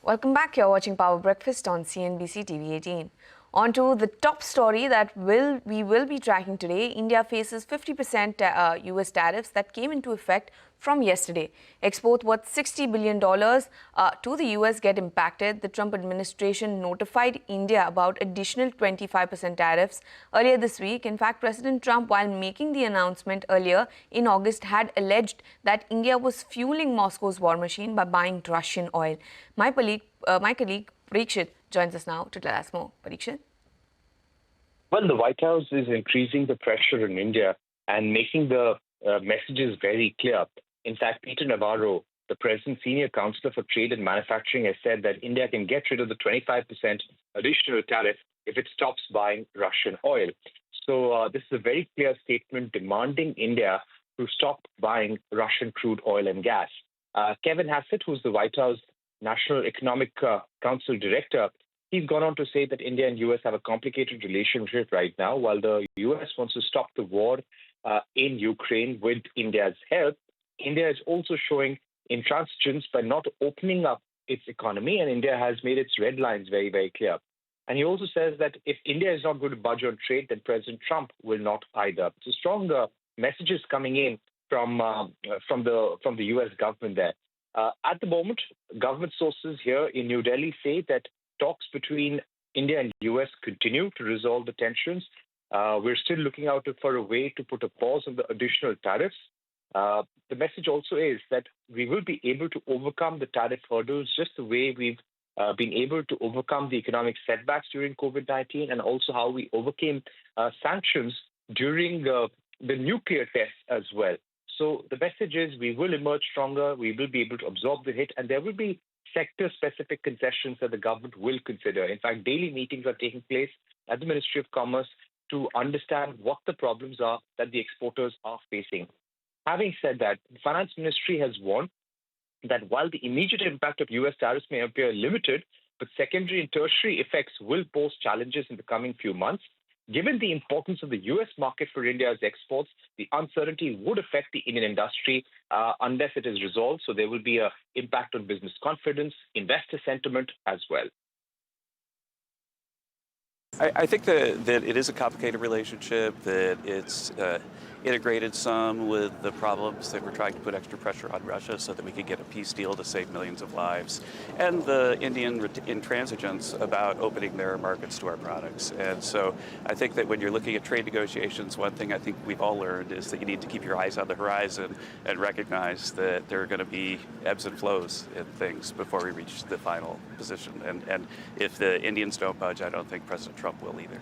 Welcome back. You're watching Power Breakfast on CNBC TV18. On to the top story that we will be tracking today. India faces 50% US tariffs that came into effect from yesterday. Export worth $60 billion to the US get impacted. The Trump administration notified India about additional 25% tariffs earlier this week. In fact, President Trump, while making the announcement earlier in August, had alleged that India was fueling Moscow's war machine by buying Russian oil. My colleague Parikshit joins us now to tell us more. Parikshit? Well, the White House is increasing the pressure on India and making the messages very clear. In fact, Peter Navarro, the President's senior counselor for trade and manufacturing, has said that India can get rid of the 25% additional tariff if it stops buying Russian oil. So this is a very clear statement demanding India to stop buying Russian crude oil and gas. Kevin Hassett, who's the White House National Economic Council director, he's gone on to say that India and U.S. have a complicated relationship right now. While the U.S. wants to stop the war in Ukraine with India's help, India is also showing intransigence by not opening up its economy, and India has made its red lines very, very clear. And he also says that if India is not going to budge on trade, then President Trump will not either. So strong messages coming in from the U.S. government there. At the moment, government sources here in New Delhi say that talks between India and U.S. continue to resolve the tensions. We're still looking out for a way to put a pause on the additional tariffs. The message also is that we will be able to overcome the tariff hurdles just the way we've been able to overcome the economic setbacks during COVID-19 and also how we overcame sanctions during the nuclear tests as well. So the message is we will emerge stronger, we will be able to absorb the hit, and there will be sector-specific concessions that the government will consider. In fact, daily meetings are taking place at the Ministry of Commerce to understand what the problems are that the exporters are facing. Having said that, the Finance Ministry has warned that while the immediate impact of U.S. tariffs may appear limited, but secondary and tertiary effects will pose challenges in the coming few months. Given the importance of the U.S. market for India's exports, the uncertainty would affect the Indian industry unless it is resolved. So there will be an impact on business confidence, investor sentiment as well. I think that it is a complicated relationship, that it's integrated some with the problems that we're trying to put extra pressure on Russia so that we can get a peace deal to save millions of lives, and the Indian intransigence about opening their markets to our products. And so I think that when you're looking at trade negotiations, one thing I think we've all learned is that you need to keep your eyes on the horizon and recognize that there are going to be ebbs and flows in things before we reach the final position. And if the Indians don't budge, I don't think President Trump will either.